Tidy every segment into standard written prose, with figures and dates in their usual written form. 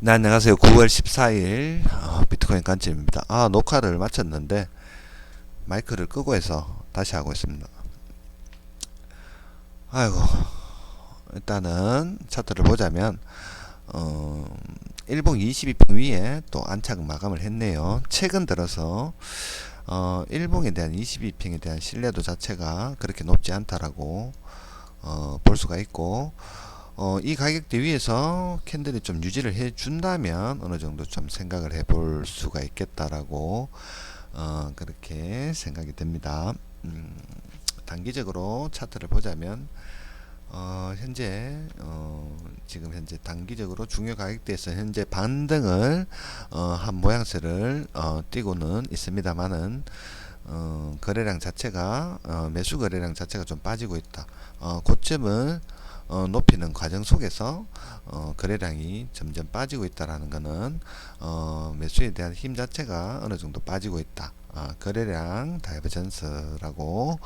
네, 안녕하세요. 9월 14일 비트코인 관점입니다. 녹화를 마쳤는데 마이크를 끄고 해서 다시 하고 있습니다. 아이고, 일단은 차트를 보자면 어, 일봉 22평 위에 또 안착 마감을 했네요. 최근 들어서 일봉에 대한 22평에 대한 신뢰도 자체가 그렇게 높지 않다라고 볼 수가 있고, 이 가격대 위에서 캔들이 좀 유지를 해 준다면 어느 정도 좀 생각을 해볼 수가 있겠다라고 그렇게 생각이 됩니다. 단기적으로 차트를 보자면 현재 지금 현재 단기적으로 중요 가격대에서 현재 반등을 한 모양새를 띄고는 있습니다만은 거래량 자체가 매수 거래량 자체가 좀 빠지고 있다. 고점을 높이는 과정 속에서 거래량이 점점 빠지고 있다라는 것은 매수에 대한 힘 자체가 어느 정도 빠지고 있다. 거래량 다이버전스라고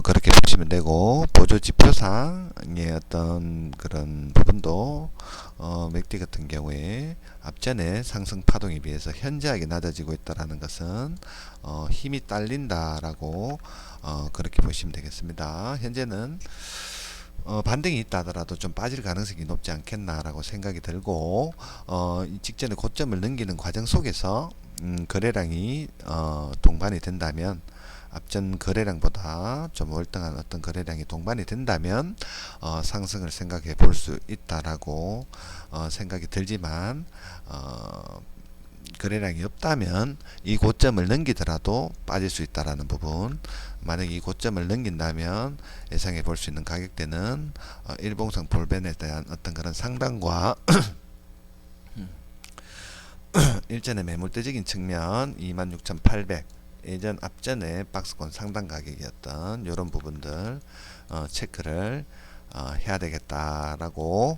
그렇게 보시면 되고, 보조 지표상의 어떤 그런 부분도 맥디 같은 경우에 앞전에 상승 파동에 비해서 현저하게 낮아지고 있다라는 것은 힘이 딸린다라고 그렇게 보시면 되겠습니다. 현재는 반등이 있다 하더라도 좀 빠질 가능성이 높지 않겠나라고 생각이 들고, 이 직전에 고점을 넘기는 과정 속에서 거래량이 동반이 된다면, 앞전 거래량보다 좀 월등한 어떤 거래량이 동반이 된다면 상승을 생각해 볼 수 있다라고 생각이 들지만, 거래량이 없다면 이 고점을 넘기더라도 빠질 수 있다라는 부분, 만약 이 고점을 넘긴다면 예상해 볼 수 있는 가격대는 일봉상 볼벤에 대한 어떤 그런 상단과 일전의 매물대적인 측면 26,800, 예전 앞전에 박스권 상단 가격이었던 이런 부분들 체크를 해야 되겠다라고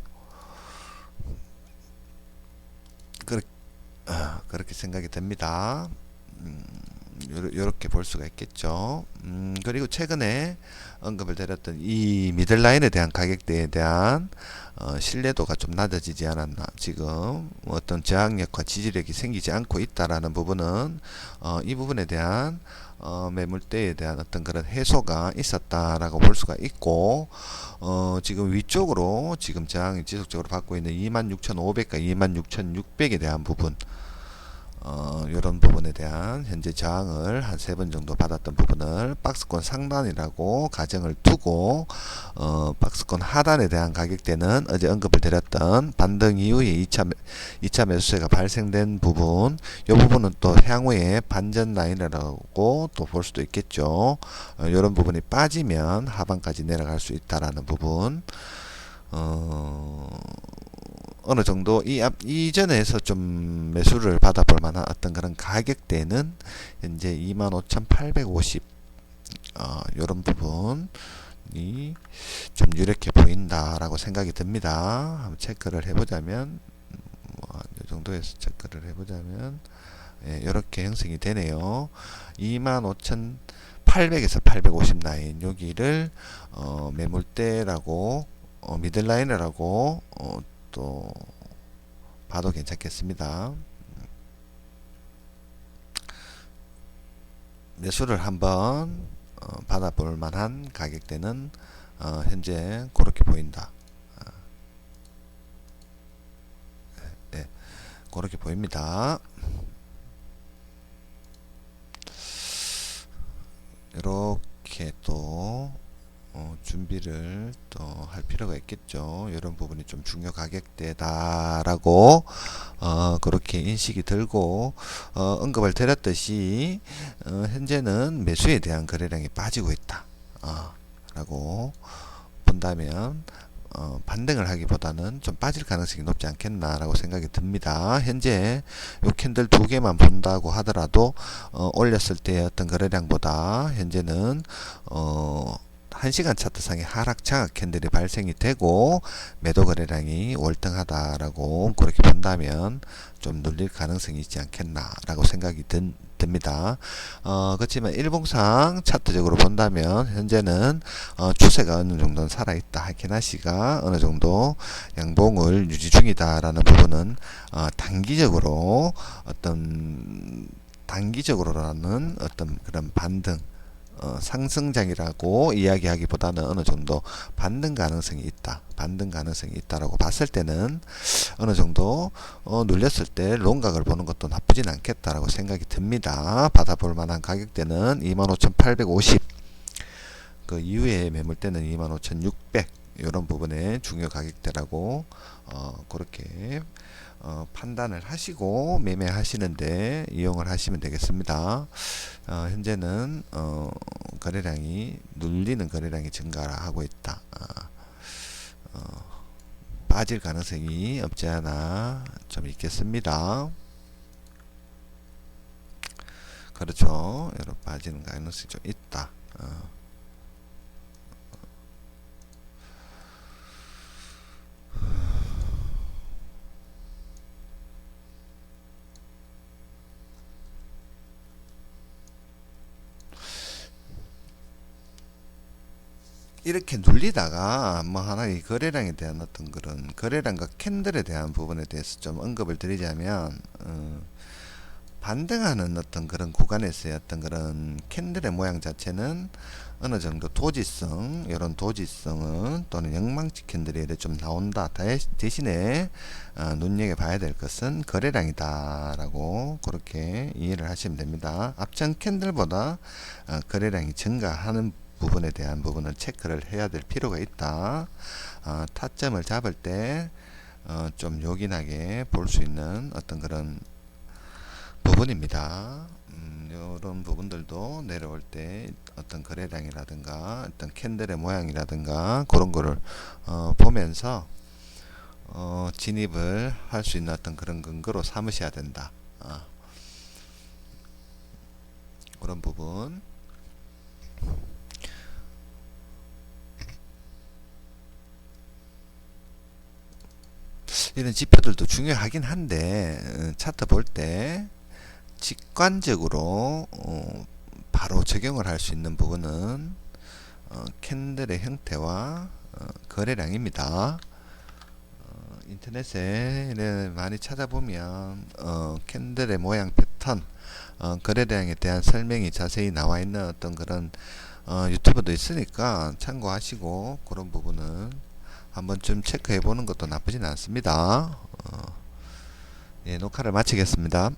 그렇게 생각이 됩니다. 요렇게 볼 수가 있겠죠. 그리고 최근에 언급을 드렸던 이 미들라인에 대한 가격대에 대한 신뢰도가 좀 낮아지지 않았나. 지금 어떤 저항력과 지지력이 생기지 않고 있다라는 부분은 이 부분에 대한 매물대에 대한 어떤 그런 해소가 있었다라고 볼 수가 있고, 지금 위쪽으로 지금 저항이 지속적으로 받고 있는 26,500과 26,600에 대한 부분, 이런 부분에 대한 현재 저항을 한 3번 정도 받았던 부분을 박스권 상단이라고 가정을 두고, 박스권 하단에 대한 가격대는 어제 언급을 드렸던 반등 이후에 2차 매수세가 발생된 부분, 이 부분은 또 향후에 반전 라인이라고 또 볼 수도 있겠죠. 이런 부분이 빠지면 하방까지 내려갈 수 있다라는 부분, 어느 정도 이전에서 좀 매수를 받아볼 만한 어떤 그런 가격대는 현재 25,850 요런 부분이 좀 유력해 보인다라고 생각이 듭니다. 한번 체크를 해보자면 이 정도에서 체크를 해보자면 이렇게 형성이 되네요. 25,800에서 850 라인 여기를 매물대라고 미들라인이라고 또 봐도 괜찮겠습니다. 매수를 한번 받아볼 만한 가격대는 현재 그렇게 보인다. 네, 그렇게 보입니다. 이렇게 또 준비를 또 할 필요가 있겠죠. 이런 부분이 좀 중요 가격대다라고 그렇게 인식이 들고, 언급을 드렸듯이 현재는 매수에 대한 거래량이 빠지고 있다 라고 본다면 반등을 하기보다는 좀 빠질 가능성이 높지 않겠나라고 생각이 듭니다. 현재 요 캔들 두 개만 본다고 하더라도 올렸을 때의 어떤 거래량보다 현재는 1시간 차트상의 하락 장악 캔들이 발생이 되고 매도 거래량이 월등하다라고 그렇게 본다면 좀 눌릴 가능성이 있지 않겠나라고 생각이 됩니다. 그렇지만 일봉상 차트적으로 본다면 현재는 추세가 어느 정도는 살아있다. 하키나시가 어느 정도 양봉을 유지 중이다라는 부분은 단기적으로 단기적으로라는 어떤 그런 반등 상승장이라고 이야기하기보다는 어느 정도 반등 가능성이 있다. 반등 가능성이 있다라고 봤을 때는 어느 정도 눌렸을 때 롱각을 보는 것도 나쁘진 않겠다라고 생각이 듭니다. 받아볼 만한 가격대는 25,850, 그 이후에 매물대는 25,600, 이런 부분의 중요 가격대라고 그렇게 판단을 하시고 매매하시는데 이용을 하시면 되겠습니다. 현재는 거래량이 눌리는 거래량이 증가하고 있다. 빠질 가능성이 없지 않아 좀 있겠습니다. 그렇죠. 여러 빠지는 가능성이 좀 있다. 이렇게 눌리다가 뭐 하나 이 거래량에 대한 어떤 그런 거래량과 캔들에 대한 부분에 대해서 좀 언급을 드리자면 반등하는 어떤 그런 구간에서의 어떤 그런 캔들의 모양 자체는 어느 정도 도지성, 이런 도지성은 또는 영망치 캔들이 좀 나온다. 대신에 눈여겨봐야 될 것은 거래량이다라고 그렇게 이해를 하시면 됩니다. 앞전 캔들보다 거래량이 증가하는 부분에 대한 부분을 체크를 해야 될 필요가 있다. 타점을 잡을 때 좀 요긴하게 볼 수 있는 어떤 그런 부분입니다. 이런 부분들도 내려올 때 어떤 거래량이라든가 어떤 캔들의 모양이라든가 그런 거를 보면서 진입을 할 수 있는 어떤 그런 근거로 삼으셔야 된다. 그런 부분. 이런 지표들도 중요하긴 한데 차트 볼 때 직관적으로 바로 적용을 할 수 있는 부분은 캔들의 형태와 거래량입니다. 인터넷에 많이 찾아보면 캔들의 모양 패턴, 거래량에 대한 설명이 자세히 나와 있는 어떤 그런 유튜브도 있으니까 참고하시고 그런 부분은 한번 좀 체크해 보는 것도 나쁘진 않습니다. 예, 녹화를 마치겠습니다.